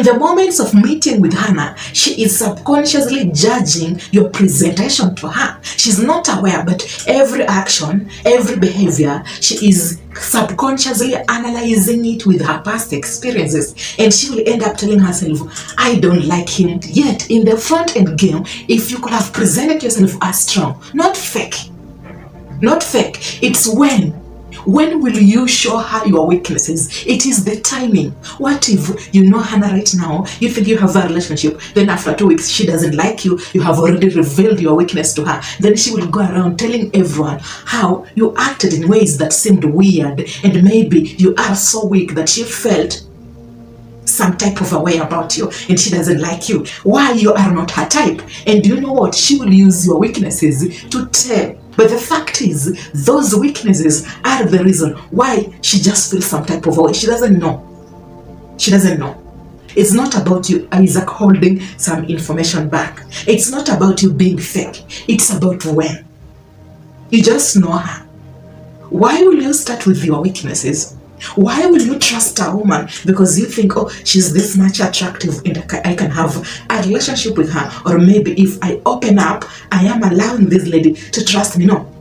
the moments of meeting with Hannah, she is subconsciously judging your presentation to her. She's not aware, but every action, every behavior, she is subconsciously analyzing it with her past experiences, and she will end up telling herself, I don't like him. Yet in the front end game, if you could have presented yourself as strong, not fake, it's when will you show her your weaknesses? It is the timing. What if you know Hannah right now, you think you have a relationship, then after 2 weeks she doesn't like you, you have already revealed your weakness to her, then she will go around telling everyone how you acted in ways that seemed weird, and maybe you are so weak that she felt some type of a way about you and she doesn't like you. Why? You are not her type. And you know what? She will use your weaknesses to tell. But the fact is, those weaknesses are the reason why she just feels some type of way. She doesn't know. It's not about you, Isaac, holding some information back. It's not about you being fake. It's about when you just know her. Why will you start with your weaknesses? Why will you trust a woman because you think, oh, she's this much attractive and I can have a relationship with her, or maybe if I open up, I am allowing this lady to trust me? No.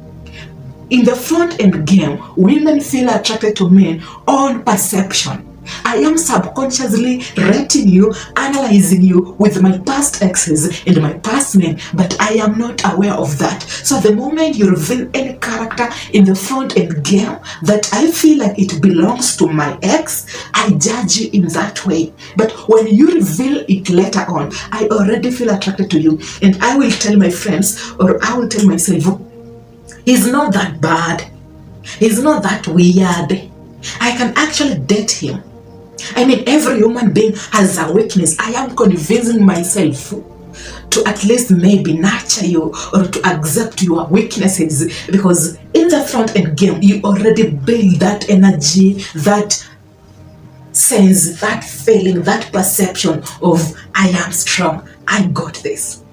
In the front end game, women feel attracted to men on perception. I am subconsciously rating you, analyzing you with my past exes and my past men, but I am not aware of that. So the moment you reveal any character in the front end game that I feel like it belongs to my ex, I judge you in that way. But when you reveal it later on, I already feel attracted to you, and I will tell my friends, or I will tell myself, he's not that bad, he's not that weird, I can actually date him. I mean, every human being has a weakness. I am convincing myself to at least maybe nurture you or to accept your weaknesses, because in the front end game, you already build that energy, that sense, that feeling, that perception of I am strong, I got this.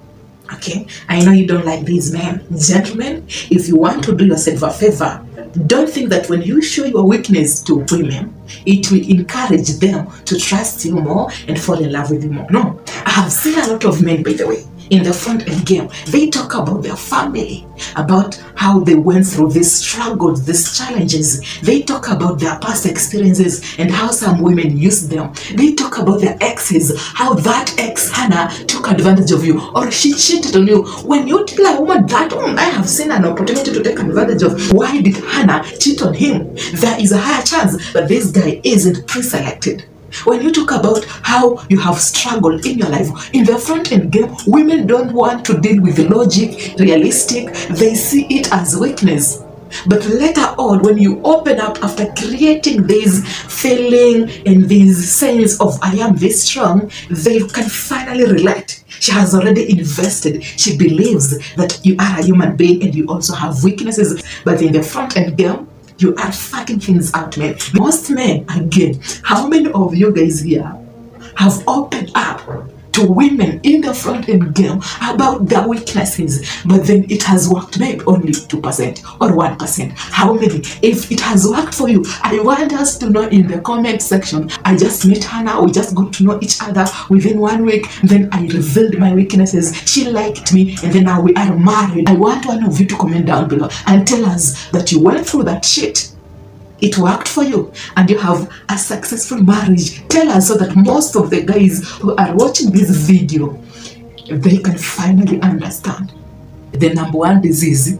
Okay, I know you don't like these men. Gentlemen, if you want to do yourself a favor, don't think that when you show your weakness to women, it will encourage them to trust you more and fall in love with you more. No, I have seen a lot of men, by the way, in the front end game. They talk about their family, about how they went through these struggles, these challenges. They talk about their past experiences and how some women used them. They talk about their exes, how that ex, Hannah, took advantage of you or she cheated on you. When you tell a woman that, I have seen an opportunity to take advantage of, why did Hannah cheat on him? There is a higher chance that this guy isn't pre-selected. When you talk about how you have struggled in your life, in the front end game, women don't want to deal with logic, realistic. They see it as weakness. But later on, when you open up after creating this feeling and this sense of I am this strong, they can finally relate. She has already invested. She believes that you are a human being and you also have weaknesses. But in the front end game, you are fucking things out, man. Most men, again, how many of you guys here have opened up to women in the front end game about their weaknesses, but then it has worked maybe only 2% or 1%? How many? If it has worked for you, I want us to know in the comment section. I just met Hannah, we just got to know each other within 1 week, then I revealed my weaknesses, she liked me, and then now we are married. I want one of you to comment down below and tell us that you went through that shit, it worked for you, and you have a successful marriage. Tell us so that most of the guys who are watching this video, they can finally understand. The number one disease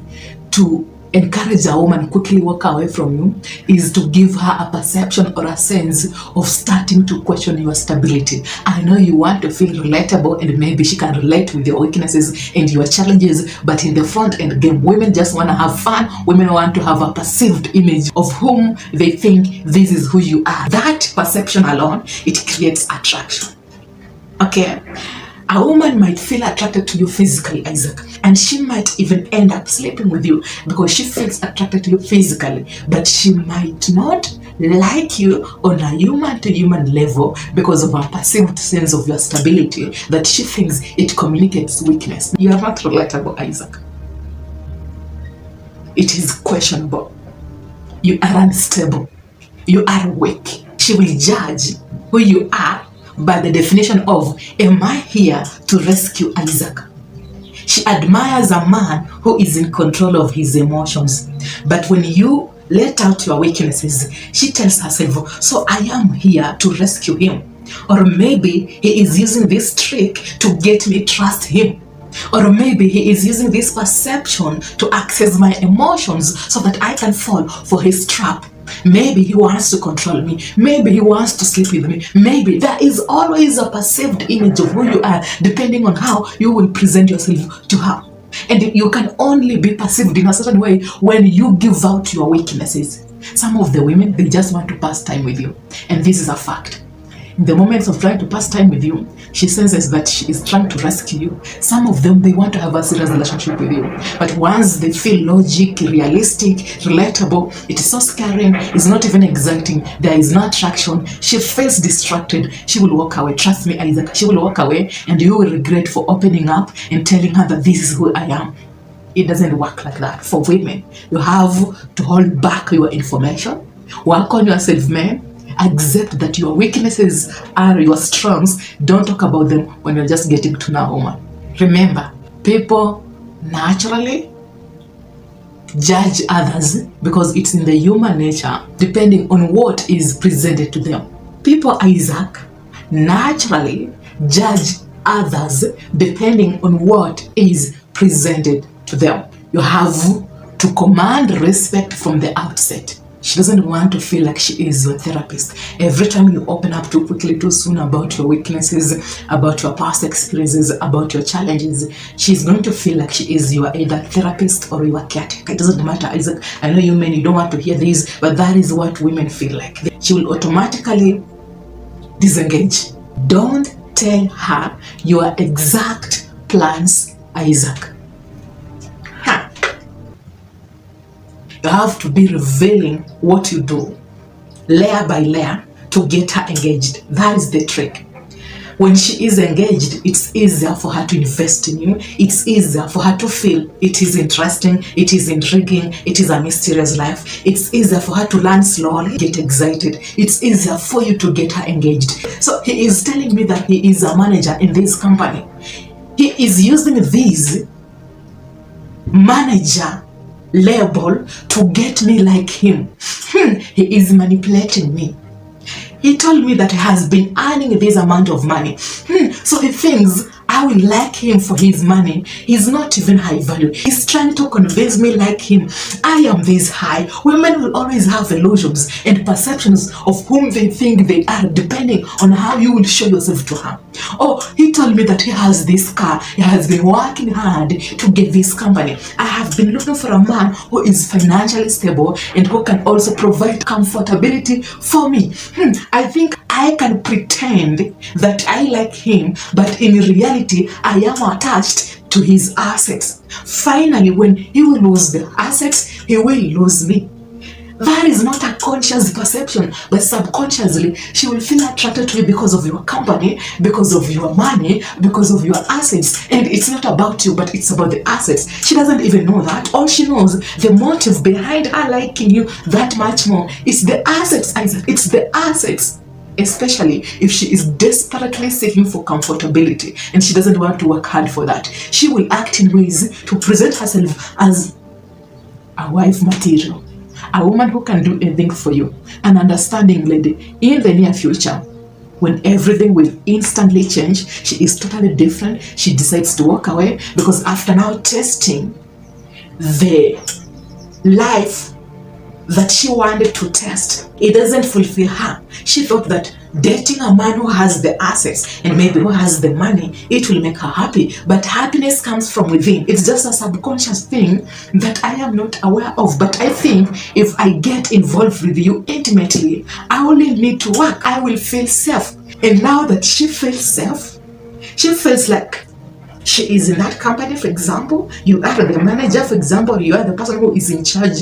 to encourage a woman quickly walk away from you is to give her a perception or a sense of starting to question your stability. I know you want to feel relatable and maybe she can relate with your weaknesses and your challenges, but in the front end game, women just want to have fun. Women want to have a perceived image of whom they think this is who you are. That perception alone, it creates attraction. Okay? A woman might feel attracted to you physically, Isaac, and she might even end up sleeping with you because she feels attracted to you physically, but she might not like you on a human-to-human level because of her perceived sense of your stability that she thinks it communicates weakness. You are not relatable, Isaac. It is questionable. You are unstable. You are weak. She will judge who you are by the definition of, am I here to rescue Isaac? She admires a man who is in control of his emotions. But when you let out your weaknesses, she tells herself, so I am here to rescue him. Or maybe he is using this trick to get me trust him. Or maybe he is using this perception to access my emotions so that I can fall for his trap. Maybe he wants to control me. Maybe he wants to sleep with me. Maybe there is always a perceived image of who you are depending on how you will present yourself to her. And you can only be perceived in a certain way when you give out your weaknesses. Some of the women, they just want to pass time with you. And this is a fact. In the moments of trying to pass time with you, she senses that she is trying to rescue you. Some of them, they want to have a serious relationship with you. But once they feel logic, realistic, relatable, it is so scaring, it's not even exciting, there is no attraction, she feels distracted, she will walk away. Trust me, Isaac, she will walk away and you will regret for opening up and telling her that this is who I am. It doesn't work like that. For women, you have to hold back your information, work on yourself, man. Accept that your weaknesses are your strengths. Don't talk about them when you're just getting to know a woman. Remember, people naturally judge others because it's in the human nature, depending on what is presented to them. People, Isaac, naturally judge others depending on what is presented to them. You have to command respect from the outset. She doesn't want to feel like she is your therapist. Every time you open up too quickly, too soon about your weaknesses, about your past experiences, about your challenges, she's going to feel like she is your either therapist or your caretaker. It doesn't matter, Isaac. I know you men, you don't want to hear this, but that is what women feel like. She will automatically disengage. Don't tell her your exact plans, Isaac. You have to be revealing what you do, layer by layer, to get her engaged. That is the trick. When she is engaged, it's easier for her to invest in you. It's easier for her to feel it is interesting, it is intriguing, it is a mysterious life. It's easier for her to learn slowly, get excited. It's easier for you to get her engaged. So he is telling me that he is a manager in this company. He is using this manager label to get me like him. He is manipulating me. He told me that he has been earning this amount of money. So he thinks I will like him for his money. He's not even high value. He's trying to convince me like him. I am this high. Women will always have illusions and perceptions of whom they think they are, depending on how you will show yourself to her. Oh, he told me that he has this car. He has been working hard to get this company. I have been looking for a man who is financially stable and who can also provide comfortability for me. I think I can pretend that I like him, but in reality, I am attached to his assets. Finally, when he will lose the assets, he will lose me. That is not a conscious perception, but subconsciously, she will feel attracted to you because of your company, because of your money, because of your assets. And it's not about you, but it's about the assets. She doesn't even know that. All she knows, the motive behind her liking you that much more, is the assets, Isaac. It's the assets. Especially if she is desperately seeking for comfortability and she doesn't want to work hard for that. She will act in ways to present herself as a wife material, a woman who can do anything for you, an understanding lady. In the near future, when everything will instantly change, she is totally different. She decides to walk away because after now testing the life that she wanted to test, it doesn't fulfill her. She thought that dating a man who has the assets and maybe who has the money, it will make her happy. But happiness comes from within. It's just a subconscious thing that I am not aware of. But I think if I get involved with you intimately, I only need to work. I will feel safe. And now that she feels safe, she feels like she is in that company, for example. You are the manager, for example. You are the person who is in charge.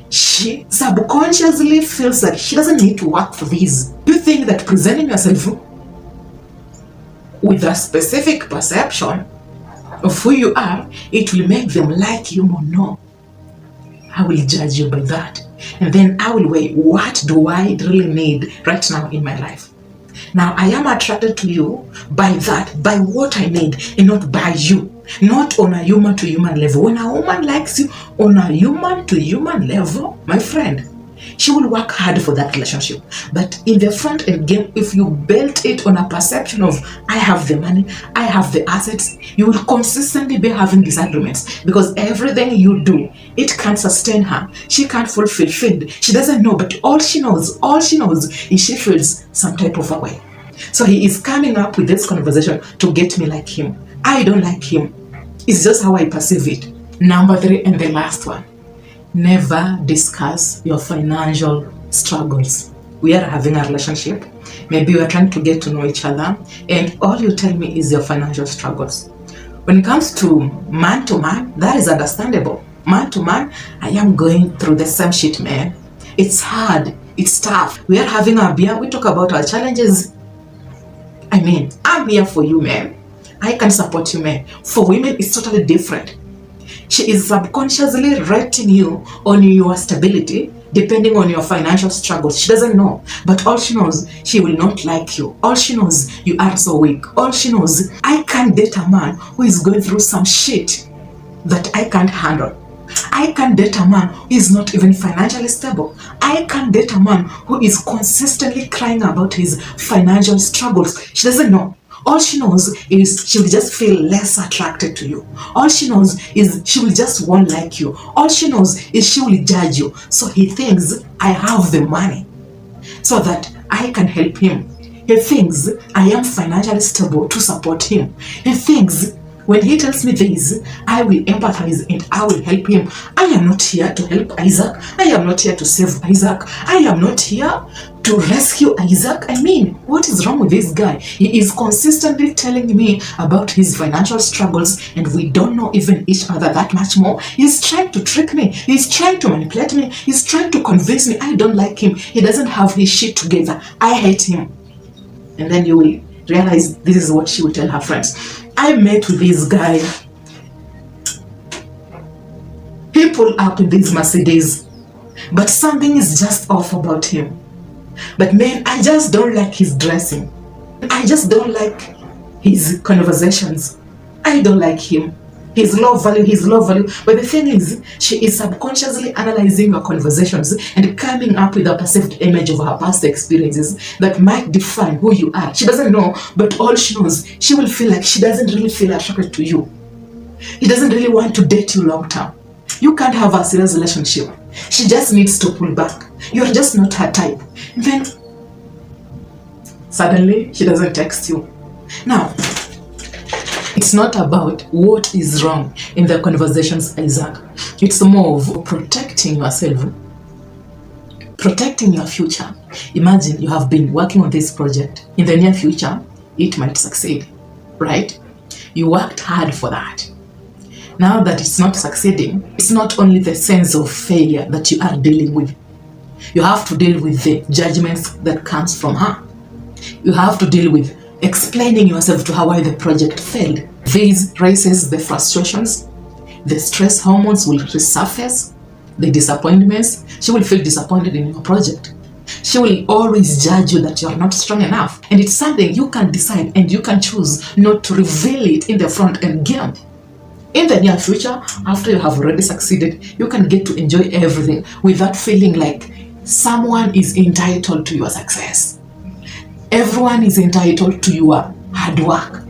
She subconsciously feels like she doesn't need to work for this. You think that presenting yourself with a specific perception of who you are, it will make them like you more? No. I will judge you by that. And then I will weigh, what do I really need right now in my life? Now, I am attracted to you by that, by what I need, and not by you. Not on a human to human level. When a woman likes you on a human to human level, my friend, she will work hard for that relationship. But in the front end game, if you build it on a perception of I have the money, I have the assets, you will consistently be having disagreements, because everything you do, it can't sustain her. She can't feel fulfilled. She doesn't know, but all she knows is she feels some type of a way. So he is coming up with this conversation to get me like him. I don't like him. It's just how I perceive it. Number 3 and the last one. Never discuss your financial struggles. We are having a relationship. Maybe we are trying to get to know each other, and all you tell me is your financial struggles. When it comes to man, that is understandable. Man to man, I am going through the same shit, man. It's hard. It's tough. We are having a beer. We talk about our challenges. I mean, I'm here for you, man. I can support you, man. For women, it's totally different. She is subconsciously rating you on your stability depending on your financial struggles. She doesn't know, but all she knows, she will not like you. All she knows, you are so weak. All she knows, I can't date a man who is going through some shit that I can't handle. I can't date a man who is not even financially stable. I can't date a man who is consistently crying about his financial struggles. She doesn't know. All she knows is she will just feel less attracted to you. All she knows is she will just won't like you. All she knows is she will judge you. So he thinks, I have the money so that I can help him. He thinks I am financially stable to support him. He thinks when he tells me this, I will empathize and I will help him. I am not here to help Isaac. I am not here to save Isaac. I am not here to rescue Isaac. I mean, what is wrong with this guy? He is consistently telling me about his financial struggles, and we don't know even each other that much more. He's trying to trick me. He's trying to manipulate me. He's trying to convince me I don't like him. He doesn't have his shit together. I hate him. And then you will realize this is what she will tell her friends. I met with this guy. He pulled up in this Mercedes, but something is just off about him. But man, I just don't like his dressing. I just don't like his conversations. I don't like him. He's low value. But the thing is, she is subconsciously analyzing your conversations and coming up with a perceived image of her past experiences that might define who you are. She doesn't know, but all she knows, she will feel like she doesn't really feel attracted to you. He doesn't really want to date you long term. You can't have a serious relationship. She just needs to pull back. You're just not her type. And then, suddenly, she doesn't text you. Now, it's not about what is wrong in the conversations, Isaac. It's more of protecting yourself, protecting your future. Imagine you have been working on this project. In the near future, it might succeed, right? You worked hard for that. Now that it's not succeeding, it's not only the sense of failure that you are dealing with. You have to deal with the judgments that comes from her. You have to deal with explaining yourself to her why the project failed. This raises the frustrations, the stress hormones will resurface, the disappointments. She will feel disappointed in your project. She will always judge you that you're not strong enough. And it's something you can decide and you can choose not to reveal it in the front end game. In the near future, after you have already succeeded, you can get to enjoy everything without feeling like someone is entitled to your success. Everyone is entitled to your hard work.